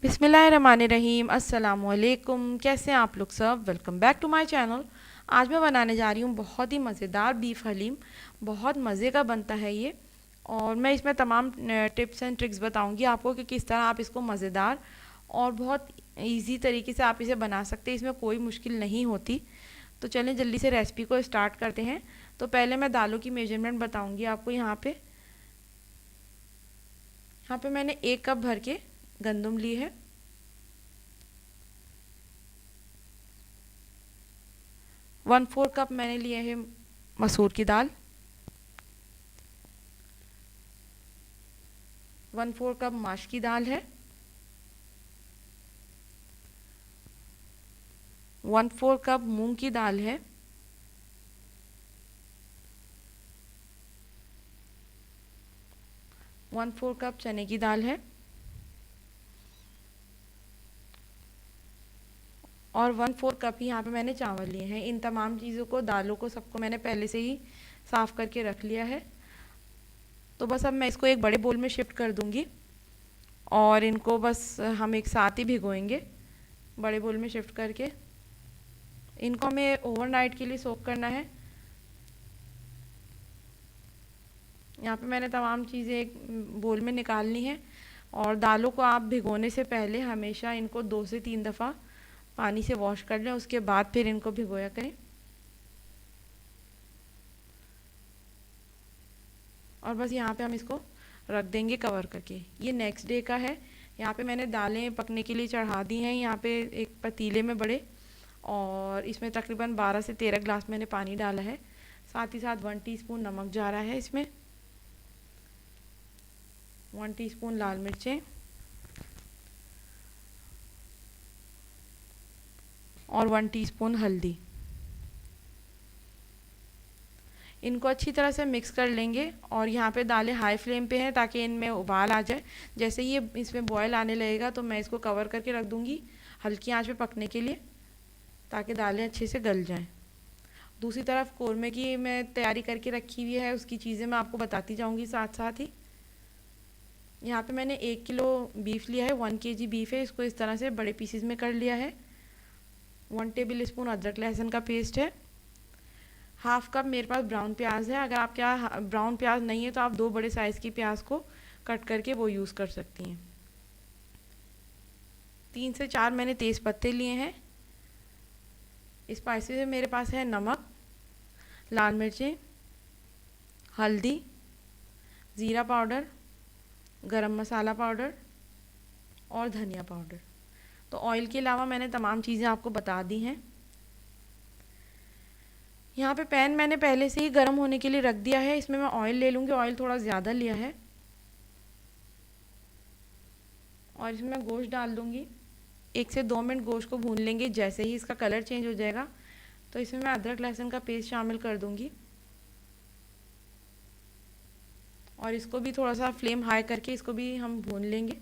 बिस्मिल्लाहिर्रहमानिर्रहीम। अस्सलामुअलैकुम। कैसे हैं आप लोग सब? Welcome back to my channel. आज मैं बनाने जा रही हूँ बहुत ही मज़ेदार बीफ हलीम। बहुत मज़े का बनता है ये। और मैं इसमें तमाम टिप्स एंड ट्रिक्स बताऊँगी आपको कि किस तरह आप इसको मज़ेदार और बहुत इजी तरीके से आप इसे बना सकते हैं। इसमें कोई मुश्किल नहीं होती। तो चलें जल्दी से रेसिपी को स्टार्ट करते हैं। तो पहले मैं दालों की मेजरमेंट बताऊँगी आपको। यहाँ पे मैंने 1 कप भर के गंदम ली है। 1/4 कप मैंने लिए है मसूर की दाल। 1/4 कप माश की दाल है। 1/4 कप मूंग की दाल है। 1/4 कप चने की दाल है। और 1/4 कप ही यहाँ पे मैंने चावल लिए हैं। इन तमाम चीज़ों को, दालों को, सबको मैंने पहले से ही साफ़ करके रख लिया है। तो बस अब मैं इसको एक बड़े बोल में शिफ्ट कर दूँगी और इनको बस हम एक साथ ही भिगोएंगे बड़े बोल में शिफ्ट करके। इनको हमें ओवरनाइट के लिए सोक करना है। यहाँ पे मैंने तमाम चीज़ें एक बोल में निकाल ली हैं। और दालों को आप भिगोने से पहले हमेशा इनको 2 से 3 दफ़ा पानी से वॉश कर लें, उसके बाद फिर इनको भिगोया करें। और बस यहाँ पे हम इसको रख देंगे कवर करके। ये नेक्स्ट डे का है। यहाँ पे मैंने दालें पकने के लिए चढ़ा दी हैं यहाँ पे एक पतीले में बड़े। और इसमें तकरीबन 12 से 13 ग्लास मैंने पानी डाला है। साथ ही साथ 1 टीस्पून नमक जा रहा है इसमें, 1 टीस्पून लाल मिर्चें और 1 टीस्पून हल्दी। इनको अच्छी तरह से मिक्स कर लेंगे। और यहाँ पे दालें हाई फ्लेम पे हैं ताकि इनमें उबाल आ जाए। जैसे ही ये इसमें बॉयल आने लगेगा तो मैं इसको कवर करके रख दूँगी हल्की आंच पे पकने के लिए, ताकि दालें अच्छे से गल जाएं। दूसरी तरफ कौरमे की मैं तैयारी करके रखी हुई है, उसकी चीज़ें मैं आपको बताती जाऊँगी साथ साथ ही। यहाँ पे मैंने 1 किलो बीफ लिया है, 1 kg बीफ है। इसको इस तरह से बड़े पीसेस में कर लिया है। 1 टेबल स्पून अदरक लहसुन का पेस्ट है। 1/2 कप मेरे पास ब्राउन प्याज है। अगर आपके यहाँ ब्राउन प्याज नहीं है तो आप 2 बड़े साइज़ की प्याज को कट करके वो यूज़ कर सकती हैं। 3 से 4 मैंने तेज़ पत्ते लिए हैं। स्पाइसेस में मेरे पास है नमक, लाल मिर्चें, हल्दी, ज़ीरा पाउडर, गरम मसाला पाउडर और धनिया पाउडर। तो ऑयल के अलावा मैंने तमाम चीज़ें आपको बता दी हैं। यहाँ पे पैन मैंने पहले से ही गर्म होने के लिए रख दिया है। इसमें मैं ऑयल ले लूँगी। ऑयल थोड़ा ज़्यादा लिया है। और इसमें मैं गोश्त डाल दूँगी। 1 से 2 मिनट गोश्त को भून लेंगे। जैसे ही इसका कलर चेंज हो जाएगा तो इसमें मैं अदरक लहसुन का पेस्ट शामिल कर दूँगी। और इसको भी थोड़ा सा फ्लेम हाई करके इसको भी हम भून लेंगे।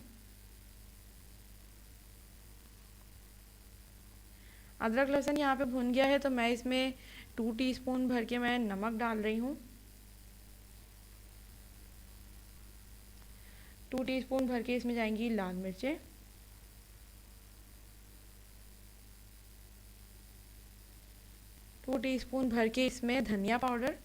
अदरक लहसुन यहाँ पे भून गया है तो मैं इसमें 2 टीस्पून भर के मैं नमक डाल रही हूँ। 2 टीस्पून भर के इसमें जाएंगी लाल मिर्चें। 2 टीस्पून भर के इसमें धनिया पाउडर।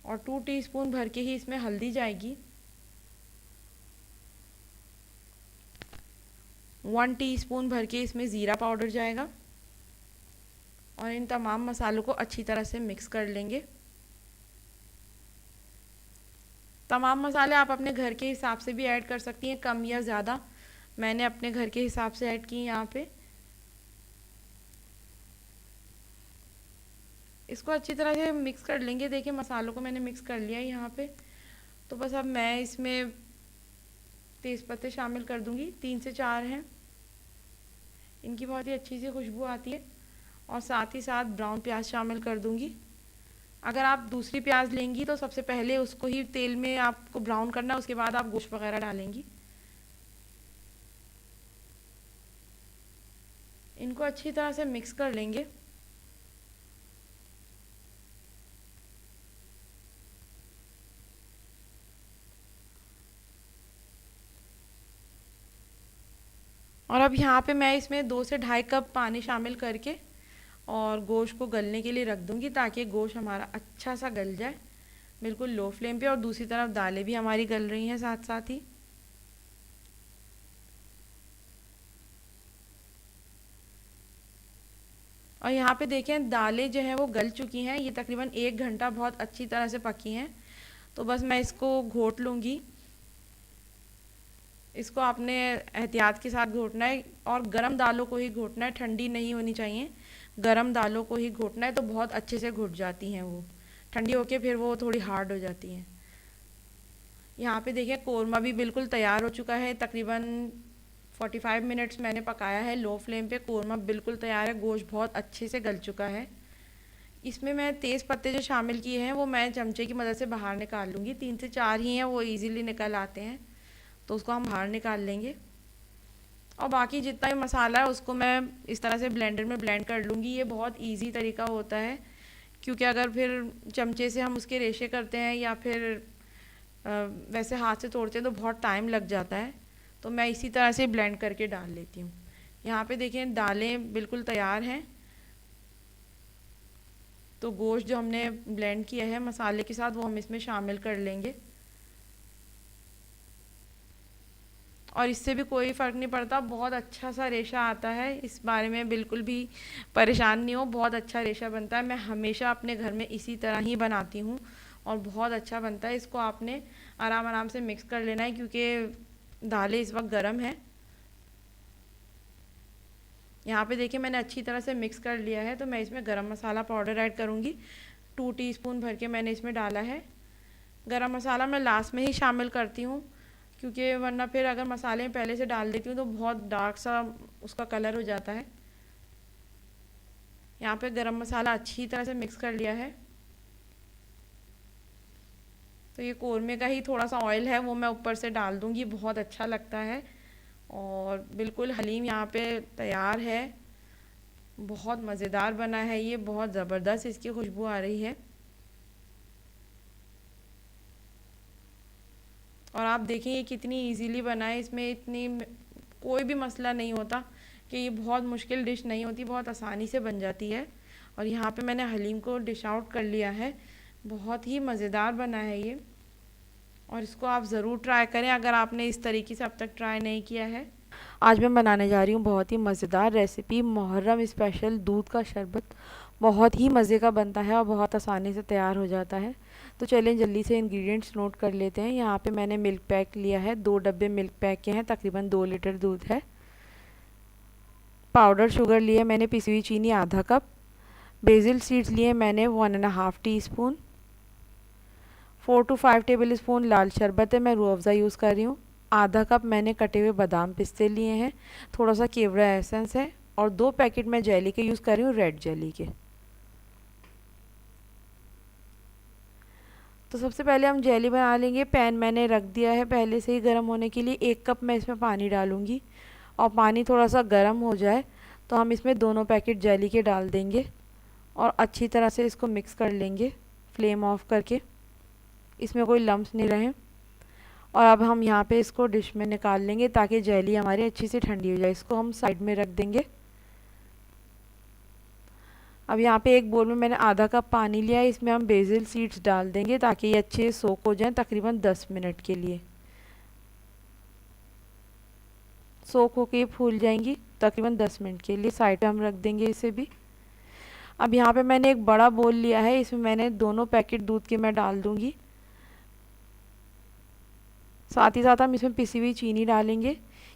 और 2 टीस्पून भर के ही इसमें हल्दी जाएगी। 1 टीस्पून भर के इसमें ज़ीरा पाउडर जाएगा। और इन तमाम मसालों को अच्छी तरह से मिक्स कर लेंगे। तमाम मसाले आप अपने घर के हिसाब से भी ऐड कर सकती हैं, कम या ज़्यादा। मैंने अपने घर के हिसाब से ऐड की यहाँ पे। इसको अच्छी तरह से मिक्स कर लेंगे। देखिए मसालों को मैंने मिक्स कर लिया है यहाँ पे। तो बस अब मैं इसमें तेज़पत्ते शामिल कर दूँगी। 3 से 4 हैं। इनकी बहुत ही अच्छी सी खुशबू आती है। और साथ ही साथ ब्राउन प्याज शामिल कर दूँगी। अगर आप दूसरी प्याज लेंगी तो सबसे पहले उसको ही तेल में आपको ब्राउन करना है, उसके बाद आप गोश्त वगैरह डालेंगी। इनको अच्छी तरह से मिक्स कर लेंगे। और अब यहाँ पे मैं इसमें 2 से ढाई कप पानी शामिल करके और गोश्त को गलने के लिए रख दूँगी, ताकि गोश्त हमारा अच्छा सा गल जाए बिल्कुल लो फ्लेम पे। और दूसरी तरफ दालें भी हमारी गल रही हैं साथ साथ ही। और यहाँ पे देखें दालें जो हैं वो गल चुकी हैं, ये तकरीबन 1 घंटा बहुत अच्छी तरह से पकी हैं। तो बस मैं इसको घोट लूँगी। इसको आपने एहतियात के साथ घोटना है और गरम दालों को ही घोटना है, ठंडी नहीं होनी चाहिए। गरम दालों को ही घोटना है तो बहुत अच्छे से घुट जाती हैं वो, ठंडी होके फिर वो थोड़ी हार्ड हो जाती हैं। यहाँ पे देखिए कोरमा भी बिल्कुल तैयार हो चुका है। तकरीबन 45 मिनट्स मैंने पकाया है लो फ्लेम पे। कोरमा बिल्कुल तैयार है, गोश्त बहुत अच्छे से गल चुका है। इसमें मैं तेज़ पत्ते जो शामिल किए हैं वो मैं चमचे की मदद से बाहर निकाल लूँगी। 3 से 4 ही हैं, वो इजीली निकल आते हैं, तो उसको हम बाहर निकाल लेंगे। और बाकी जितना भी मसाला है उसको मैं इस तरह से ब्लेंडर में ब्लेंड कर लूँगी। ये बहुत इजी तरीका होता है, क्योंकि अगर फिर चमचे से हम उसके रेशे करते हैं या फिर वैसे हाथ से तोड़ते हैं तो बहुत टाइम लग जाता है। तो मैं इसी तरह से ब्लेंड करके डाल लेती हूँ। यहाँ पे देखें दालें बिल्कुल तैयार हैं। तो गोश्त जो हमने ब्लेंड किया है मसाले के साथ वो हम इसमें शामिल कर लेंगे। और इससे भी कोई फ़र्क नहीं पड़ता, बहुत अच्छा सा रेशा आता है। इस बारे में बिल्कुल भी परेशान नहीं हो, बहुत अच्छा रेशा बनता है। मैं हमेशा अपने घर में इसी तरह ही बनाती हूँ और बहुत अच्छा बनता है। इसको आपने आराम आराम से मिक्स कर लेना है, क्योंकि दालें इस वक्त गर्म हैं। यहाँ पे देखिए मैंने अच्छी तरह से मिक्स कर लिया है। तो मैं इसमें गरम मसाला पाउडर ऐड करूँगी। 2 टीस्पून भर के मैंने इसमें डाला है। गरम मसाला मैं लास्ट में ही शामिल करती हूँ, क्योंकि वरना फिर अगर मसाले पहले से डाल देती हूँ तो बहुत डार्क सा उसका कलर हो जाता है। यहाँ पे गरम मसाला अच्छी तरह से मिक्स कर लिया है। तो ये कोरमे का ही थोड़ा सा ऑयल है वो मैं ऊपर से डाल दूँगी, बहुत अच्छा लगता है। और बिल्कुल हलीम यहाँ पे तैयार है। बहुत मज़ेदार बना है ये, बहुत ज़बरदस्त इसकी खुशबू आ रही है। और आप देखें ये कितनी इजीली बना है, इसमें इतनी कोई भी मसला नहीं होता कि ये बहुत मुश्किल डिश नहीं होती, बहुत आसानी से बन जाती है। और यहाँ पे मैंने हलीम को डिश आउट कर लिया है। बहुत ही मज़ेदार बना है ये, और इसको आप ज़रूर ट्राई करें अगर आपने इस तरीके से अब तक ट्राई नहीं किया है। आज मैं बनाने जा रही हूँ बहुत ही मज़ेदार रेसिपी, मुहर्रम स्पेशल दूध का शरबत। बहुत ही मज़े का बनता है और बहुत आसानी से तैयार हो जाता है। तो चलें जल्दी से इंग्रेडिएंट्स नोट कर लेते हैं। यहाँ पे मैंने मिल्क पैक लिया है, 2 डब्बे मिल्क पैक के हैं, तकरीबन 2 लीटर दूध है। पाउडर शुगर लिए मैंने, पिसी हुई चीनी आधा कप। बेसिल सीड्स लिए मैंने 1.5 टीस्पून। 4 to 5 टेबल स्पून लाल शरबत है, मैं रूह अफ़ज़ा यूज़ कर रही हूँ। आधा कप मैंने कटे हुए बादाम पिस्ते लिए हैं। थोड़ा सा केवड़ा एसेंस है। और 2 पैकेट मैं जेली के यूज़ कर रही हूँ, रेड जेली के। तो सबसे पहले हम जेली बना लेंगे। पैन मैंने रख दिया है पहले से ही गर्म होने के लिए। 1 कप मैं इसमें पानी डालूँगी और पानी थोड़ा सा गर्म हो जाए तो हम इसमें दोनों पैकेट जेली के डाल देंगे और अच्छी तरह से इसको मिक्स कर लेंगे फ्लेम ऑफ करके, इसमें कोई लम्स नहीं रहे। और अब हम यहाँ पे इसको डिश में निकाल लेंगे ताकि जेली हमारी अच्छी से ठंडी हो जाए। इसको हम साइड में रख देंगे। अब यहाँ पे एक बोल में मैंने आधा कप पानी लिया है, इसमें हम बेसिल सीड्स डाल देंगे ताकि ये अच्छे सोक हो जाएं तकरीबन 10 मिनट के लिए। सोक होके फूल जाएंगी तकरीबन 10 मिनट के लिए, साइड पे हम रख देंगे इसे भी। अब यहाँ पे मैंने एक बड़ा बोल लिया है, इसमें मैंने दोनों पैकेट दूध के मैं डाल दूँगी। साथ ही साथ हम इसमें पिसी हुई चीनी डालेंगे,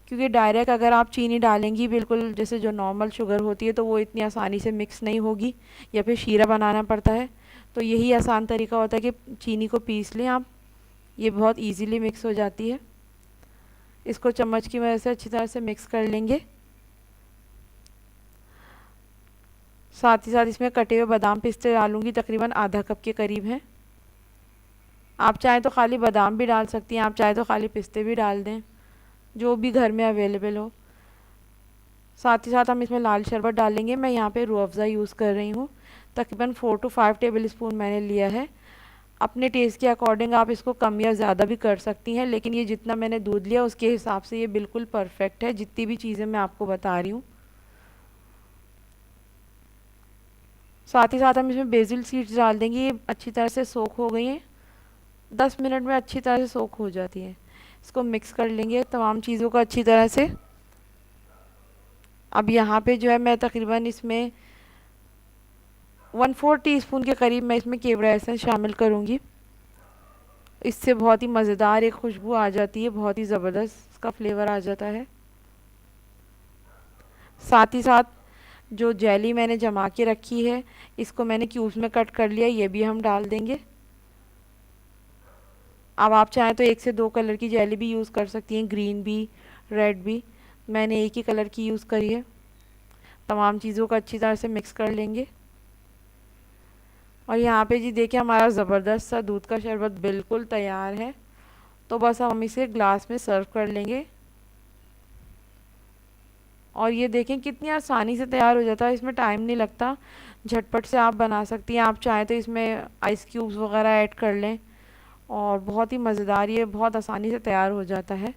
क्योंकि डायरेक्ट अगर आप चीनी डालेंगी बिल्कुल जैसे जो नॉर्मल शुगर होती है तो वो इतनी आसानी से मिक्स नहीं होगी या फिर शीरा बनाना पड़ता है। तो यही आसान तरीका होता है कि चीनी को पीस लें आप, ये बहुत इजीली मिक्स हो जाती है। इसको चम्मच की मदद से अच्छी तरह से मिक्स कर लेंगे। साथ ही साथ इसमें कटे हुए बादाम पिस्ते डालूंगी, तकरीबन आधा कप के करीब हैं। आप चाहें तो खाली बादाम भी डाल सकती हैं, आप चाहें तो खाली पिस्ते भी डाल दें, जो भी घर में अवेलेबल हो। साथ ही साथ हम इसमें लाल शरबत डालेंगे। मैं यहाँ पे रूह अफ़ज़ा यूज़ कर रही हूँ, तकरीबन 4 to 5 टेबल स्पून मैंने लिया है। अपने टेस्ट के अकॉर्डिंग आप इसको कम या ज़्यादा भी कर सकती हैं, लेकिन ये जितना मैंने दूध लिया उसके हिसाब से ये बिल्कुल परफेक्ट है, जितनी भी चीज़ें मैं आपको बता रही हूँ। साथ ही साथ हम इसमें बेसिल सीड्स डाल देंगे। ये अच्छी तरह से सोख हो गई हैं, 10 मिनट में अच्छी तरह से सोख हो जाती है। इसको मिक्स कर लेंगे तमाम चीज़ों को अच्छी तरह से। अब यहाँ पे जो है मैं तकरीबन इसमें 1/4 टीस्पून के करीब मैं इसमें केवड़ा एसेंस शामिल करूँगी। इससे बहुत ही मज़ेदार एक खुशबू आ जाती है, बहुत ही ज़बरदस्त इसका फ्लेवर आ जाता है। साथ ही साथ जो जेली मैंने जमा के रखी है, इसको मैंने क्यूब्स में कट कर लिया, ये भी हम डाल देंगे। अब आप चाहें तो 1 से 2 कलर की जेली भी यूज़ कर सकती हैं, ग्रीन भी रेड भी। मैंने एक ही कलर की यूज़ करी है। तमाम चीज़ों को अच्छी तरह से मिक्स कर लेंगे। और यहाँ पे जी देखिए हमारा ज़बरदस्त सा दूध का शरबत बिल्कुल तैयार है। तो बस हम इसे ग्लास में सर्व कर लेंगे। और ये देखें कितनी आसानी से तैयार हो जाता है, इसमें टाइम नहीं लगता, झटपट से आप बना सकती हैं। आप चाहें तो इसमें आइस क्यूब्स वगैरह ऐड कर लें और बहुत ही मज़ेदार ये बहुत आसानी से तैयार हो जाता है।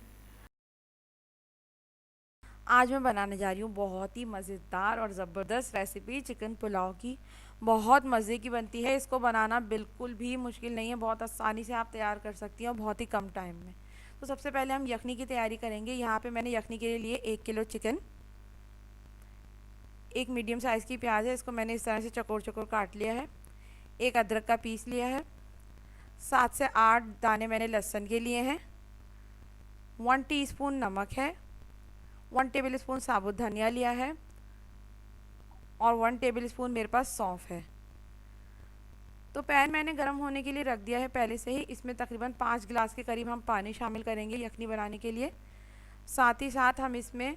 आज मैं बनाने जा रही हूँ बहुत ही मज़ेदार और ज़बरदस्त रेसिपी चिकन पुलाव की। बहुत मज़े की बनती है, इसको बनाना बिल्कुल भी मुश्किल नहीं है, बहुत आसानी से आप तैयार कर सकती हैं और बहुत ही कम टाइम में। तो सबसे पहले हम यखनी की तैयारी करेंगे। यहाँ पे मैंने यखनी के लिए 1 किलो चिकन, एक मीडियम साइज़ की प्याज है, इसको मैंने इस तरह से चकोर चकोर काट लिया है। एक अदरक का पीस लिया है। 7 से 8 दाने मैंने लहसुन के लिए हैं। 1 टीस्पून नमक है। 1 टेबल स्पून साबुत धनिया लिया है और 1 टेबल स्पून मेरे पास सौंफ है। तो पैन मैंने गर्म होने के लिए रख दिया है पहले से ही। इसमें तकरीबन 5 गिलास के करीब हम पानी शामिल करेंगे यखनी बनाने के लिए। साथ ही साथ हम इसमें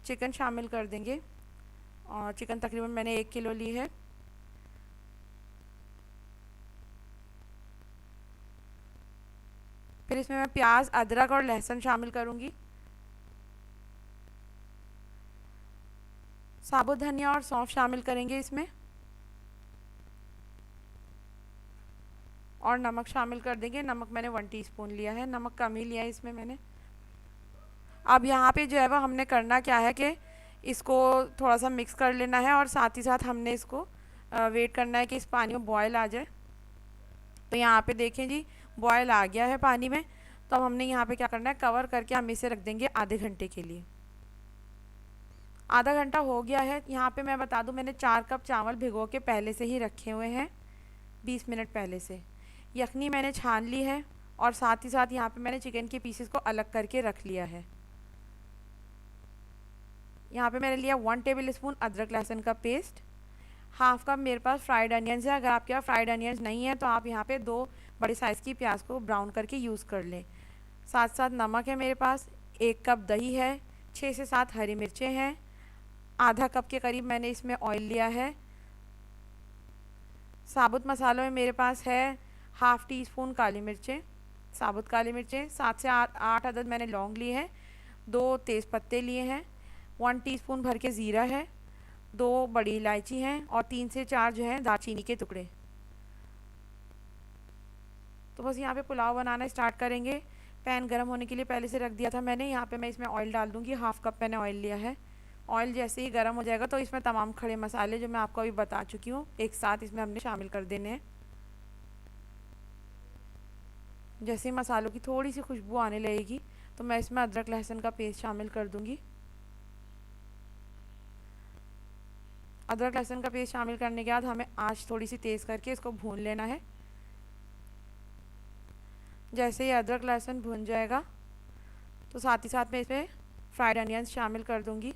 चिकन शामिल कर देंगे और चिकन तकरीबन मैंने 1 किलो ली है। फिर इसमें मैं प्याज, अदरक और लहसुन शामिल करूँगी। साबुत धनिया और सौंफ शामिल करेंगे इसमें और नमक शामिल कर देंगे। नमक मैंने 1 टीस्पून लिया है, नमक कम ही लिया है इसमें मैंने। अब यहाँ पे जो है वह हमने करना क्या है कि इसको थोड़ा सा मिक्स कर लेना है और साथ ही साथ हमने इसको वेट करना है कि इस पानी में बॉयल आ जाए। तो यहाँ पे देखें जी बॉयल आ गया है पानी में। तो अब हमने यहाँ पे क्या करना है, कवर करके हम इसे रख देंगे आधे घंटे के लिए। आधा घंटा हो गया है। यहाँ पे मैं बता दूँ मैंने 4 कप चावल भिगो के पहले से ही रखे हुए हैं, 20 मिनट पहले से। यखनी मैंने छान ली है और साथ ही साथ यहाँ पे मैंने चिकन के पीसेस को अलग करके रख लिया है। यहाँ पे मैंने लिया 1 टेबल स्पून अदरक लहसुन का पेस्ट। हाफ कप मेरे पास फ्राइड अनियंस है। अगर आपके पास फ्राइड अनियंस नहीं है तो आप यहाँ पे 2 बड़े साइज़ की प्याज को ब्राउन करके यूज़ कर लें। साथ साथ नमक है मेरे पास, 1 कप दही है, 6 से 7 हरी मिर्चें हैं, आधा कप के करीब मैंने इसमें ऑयल लिया है। साबुत मसालों में मेरे पास है हाफ़ टी स्पून काली मिर्चें, साबुत काली मिर्चें, 7 से 8 अदद मैंने लौंग लिए हैं, 2 तेज़ पत्ते लिए हैं, 1 टीस्पून भर के ज़ीरा है, 2 बड़ी इलायची हैं और 3 से 4 जो हैं दालचीनी के टुकड़े। तो बस यहाँ पे पुलाव बनाना स्टार्ट करेंगे। पैन गर्म होने के लिए पहले से रख दिया था मैंने। यहाँ पे मैं इसमें ऑयल डाल दूँगी, हाफ़ कप मैंने ऑयल लिया है। ऑयल जैसे ही गर्म हो जाएगा तो इसमें तमाम खड़े मसाले जो मैं आपको अभी बता चुकी हूँ एक साथ इसमें हमने शामिल कर देने हैं। जैसे ही मसालों की थोड़ी सी खुशबू आने लगेगी तो मैं इसमें अदरक लहसुन का पेस्ट शामिल कर दूँगी। अदरक लहसुन का पेस्ट शामिल करने के बाद हमें आंच थोड़ी सी तेज़ करके इसको भून लेना है। जैसे ही अदरक लहसुन भून जाएगा तो साथ ही साथ मैं इसमें फ्राइड अनियंस शामिल कर दूँगी।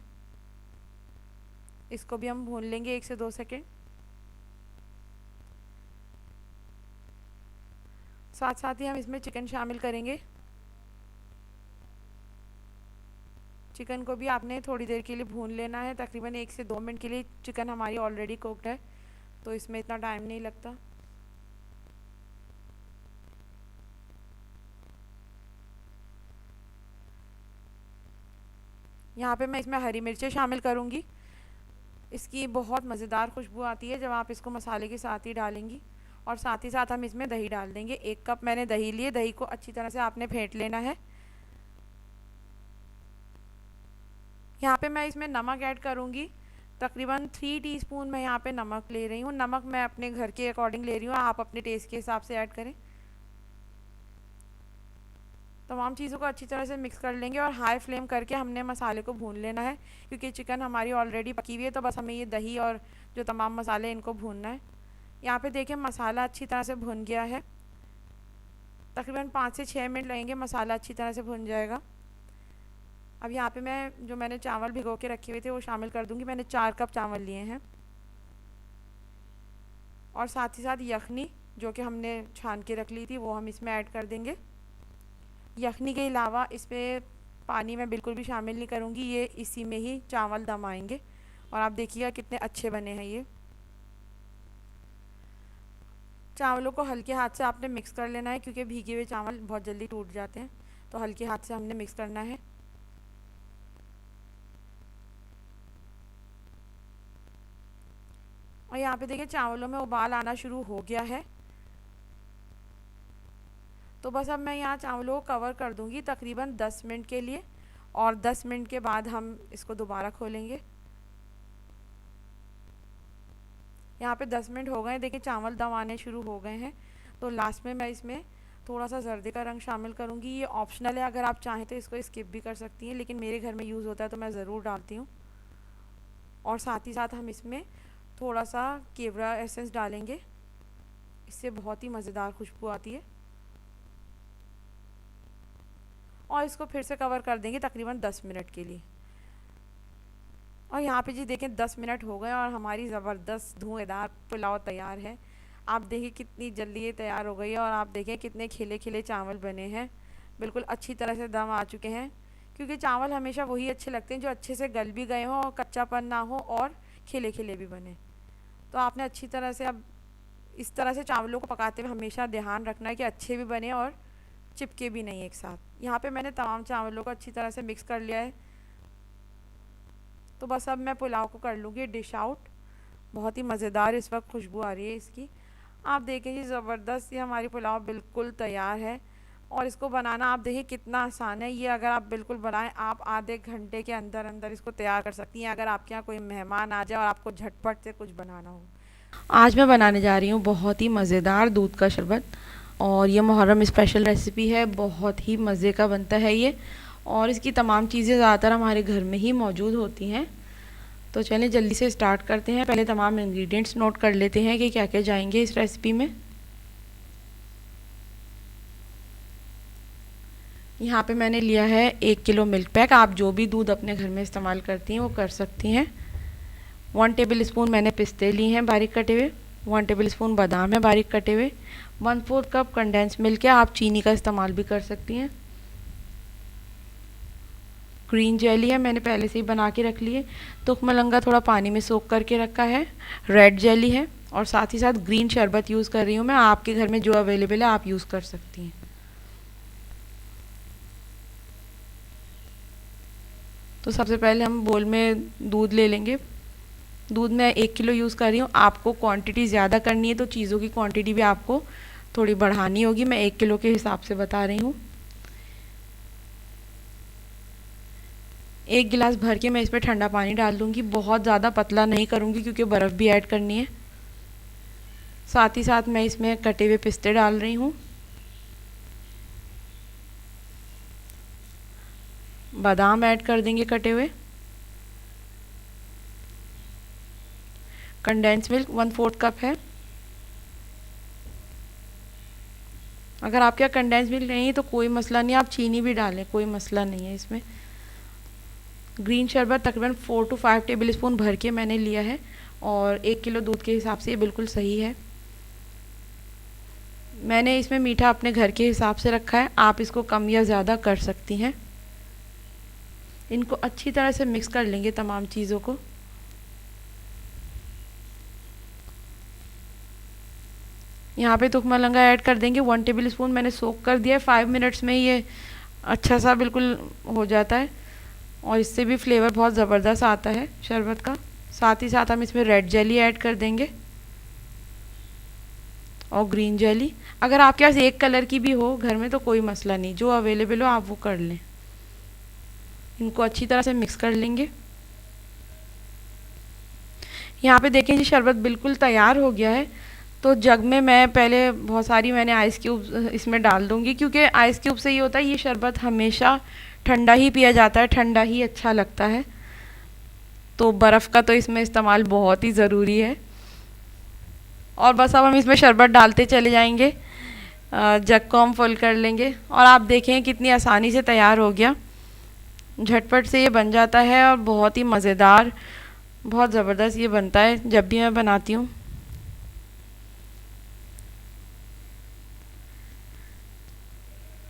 इसको भी हम भून लेंगे 1 से 2 सेकेंड। साथ साथ ही हम इसमें चिकन शामिल करेंगे। चिकन को भी आपने थोड़ी देर के लिए भून लेना है, तकरीबन 1 से 2 मिनट के लिए। चिकन हमारी ऑलरेडी कुक्ड है तो इसमें इतना टाइम नहीं लगता। यहाँ पे मैं इसमें हरी मिर्चें शामिल करूँगी। इसकी बहुत मज़ेदार खुशबू आती है जब आप इसको मसाले के साथ ही डालेंगी और साथ ही साथ हम इसमें दही डाल देंगे। 1 कप मैंने दही लिए, दही को अच्छी तरह से आपने फेंट लेना है। यहाँ पे मैं इसमें नमक ऐड करूँगी, तकरीबन 3 टीस्पून मैं यहाँ पे नमक ले रही हूँ। नमक मैं अपने घर के अकॉर्डिंग ले रही हूँ, आप अपने टेस्ट के हिसाब से ऐड करें। तमाम चीज़ों को अच्छी तरह से मिक्स कर लेंगे और हाई फ्लेम करके हमने मसाले को भून लेना है, क्योंकि चिकन हमारी ऑलरेडी पकी हुई है, तो बस हमें ये दही और जो तमाम मसाले इनको भूनना है। यहाँ पे देखिए मसाला अच्छी तरह से भुन गया है, तकरीबन 5 से 6 मिनट लगेंगे, मसाला अच्छी तरह से भुन जाएगा। अब यहाँ पे मैं जो मैंने चावल भिगो के रखे हुए थे वो शामिल कर दूँगी। मैंने 4 कप चावल लिए हैं और साथ ही साथ यखनी जो कि हमने छान के रख ली थी वो हम इसमें ऐड कर देंगे। यखनी के अलावा इसमें पानी मैं बिल्कुल भी शामिल नहीं करूँगी, ये इसी में ही चावल दम आएंगे। और आप देखिएगा कितने अच्छे बने हैं ये। चावलों को हल्के हाथ से आपने मिक्स कर लेना है, क्योंकि भीगे हुए चावल बहुत जल्दी टूट जाते हैं, तो हल्के हाथ से हमने मिक्स करना है। और यहाँ पे देखिए चावलों में उबाल आना शुरू हो गया है, तो बस अब मैं यहाँ चावलों को कवर कर दूँगी तकरीबन 10 मिनट के लिए, और 10 मिनट के बाद हम इसको दोबारा खोलेंगे। यहाँ पे 10 मिनट हो गए, देखिए चावल दम आने शुरू हो गए हैं। तो लास्ट में मैं इसमें थोड़ा सा जर्दे का रंग शामिल करूँगी। ये ऑप्शनल है, अगर आप चाहें तो इसको स्किप भी कर सकती हैं, लेकिन मेरे घर में यूज़ होता है तो मैं ज़रूर डालती हूँ। और साथ ही साथ हम इसमें थोड़ा सा केवड़ा एसेंस डालेंगे, इससे बहुत ही मज़ेदार खुशबू आती है। और इसको फिर से कवर कर देंगे तकरीबन 10 मिनट के लिए। और यहाँ पे जी देखें 10 मिनट हो गए और हमारी ज़बरदस्त धुएंधार पुलाव तैयार है। आप देखिए कितनी जल्दी ये तैयार हो गई है, और आप देखें कितने खिले खिले चावल बने हैं, बिल्कुल अच्छी तरह से दम आ चुके हैं। क्योंकि चावल हमेशा वही अच्छे लगते हैं जो अच्छे से गल भी गए हों और कच्चापन ना हो और खिले खिले भी बने। तो आपने अच्छी तरह से अब इस तरह से चावलों को पकाते हुए हमेशा ध्यान रखना है कि अच्छे भी बने और चिपके भी नहीं एक साथ। यहाँ पे मैंने तमाम चावलों को अच्छी तरह से मिक्स कर लिया है, तो बस अब मैं पुलाव को कर लूँगी डिश आउट। बहुत ही मज़ेदार इस वक्त खुशबू आ रही है इसकी। आप देखें जी ज़बरदस्त, ये हमारी पुलाव बिल्कुल तैयार है। और इसको बनाना आप देखिए कितना आसान है। ये अगर आप बिल्कुल बनाएं, आप आधे घंटे के अंदर अंदर इसको तैयार कर सकती हैं, अगर आपके यहाँ कोई मेहमान आ जाए और आपको झटपट से कुछ बनाना हो। आज मैं बनाने जा रही हूँ बहुत ही मज़ेदार दूध का शरबत, और ये मुहर्रम स्पेशल रेसिपी है, बहुत ही मज़े का बनता है ये। और इसकी तमाम चीज़ें ज़्यादातर हमारे घर में ही मौजूद होती हैं। तो चलें जल्दी से स्टार्ट करते हैं। पहले तमाम इंग्रेडिएंट्स नोट कर लेते हैं कि क्या क्या जाएंगे इस रेसिपी में। यहाँ पे मैंने लिया है 1 किलो मिल्क पैक। आप जो भी दूध अपने घर में इस्तेमाल करती हैं वो कर सकती हैं। 1 टेबल स्पून मैंने पिस्ते लिए हैं बारीक कटे हुए, 1 टेबल स्पून बादाम है बारीक कटे हुए, 1/4 कप कंडेंस मिल्क है, आप चीनी का इस्तेमाल भी कर सकती हैं। ग्रीन जेली है, मैंने पहले से ही बना के रख ली है। तुख मलंगा थोड़ा पानी में सोक करके रखा है। रेड जेली है, और साथ ही साथ ग्रीन शरबत यूज़ कर रही हूँ मैं। आपके घर में जो अवेलेबल है आप यूज़ कर सकती हैं। तो सबसे पहले हम बोल में दूध ले लेंगे। दूध मैं 1 किलो यूज़ कर रही हूँ। आपको क्वांटिटी ज़्यादा करनी है तो चीज़ों की क्वांटिटी भी आपको थोड़ी बढ़ानी होगी। मैं 1 किलो के हिसाब से बता रही हूँ। 1 गिलास भर के मैं इसमें ठंडा पानी डाल दूँगी। बहुत ज़्यादा पतला नहीं करूँगी क्योंकि बर्फ़ भी ऐड करनी है। साथ ही साथ मैं इसमें कटे हुए पिस्ते डाल रही हूँ, बादाम ऐड कर देंगे कटे हुए, कंडेंस मिल्क 1/4 कप है। अगर आपके यहाँ कंडेंस मिल्क नहीं है तो कोई मसला नहीं, आप चीनी भी डालें, कोई मसला नहीं है इसमें। ग्रीन शरबत तकरीबन 4 to 5 टेबल स्पून भर के मैंने लिया है, और 1 किलो दूध के हिसाब से ये बिल्कुल सही है। मैंने इसमें मीठा अपने घर के हिसाब से रखा है, आप इसको कम या ज़्यादा कर सकती हैं। इनको अच्छी तरह से मिक्स कर लेंगे तमाम चीज़ों को। यहाँ पे तुख मलंगा ऐड कर देंगे 1 टेबल स्पून, मैंने सोक कर दिया है। 5 मिनट्स में ये अच्छा सा बिल्कुल हो जाता है, और इससे भी फ्लेवर बहुत ज़बरदस्त आता है शरबत का। साथ ही साथ हम इसमें रेड जेली ऐड कर देंगे, और ग्रीन जेली। अगर आपके पास एक कलर की भी हो घर में तो कोई मसला नहीं, जो अवेलेबल हो आप वो कर लें। इनको अच्छी तरह से मिक्स कर लेंगे। यहाँ पे देखें जी शरबत बिल्कुल तैयार हो गया है। तो जग में मैं पहले बहुत सारी मैंने आइस क्यूब इसमें डाल दूँगी, क्योंकि आइस क्यूब से ये होता है ये शरबत हमेशा ठंडा ही पिया जाता है, ठंडा ही अच्छा लगता है। तो बर्फ़ का तो इसमें इस्तेमाल बहुत ही ज़रूरी है। और बस अब हम इसमें शरबत डालते चले जाएंगे। जग को हम फुल कर लेंगे और आप देखें कितनी आसानी से तैयार हो गया। झटपट से ये बन जाता है और बहुत ही मज़ेदार, बहुत ज़बरदस्त ये बनता है जब भी मैं बनाती हूँ।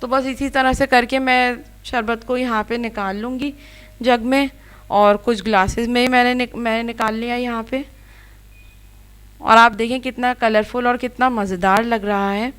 तो बस इसी तरह से करके मैं शरबत को यहाँ पे निकाल लूँगी जग में, और कुछ ग्लासेस में ही मैंने निकाल लिया यहाँ पे। और आप देखें कितना कलरफुल और कितना मज़ेदार लग रहा है।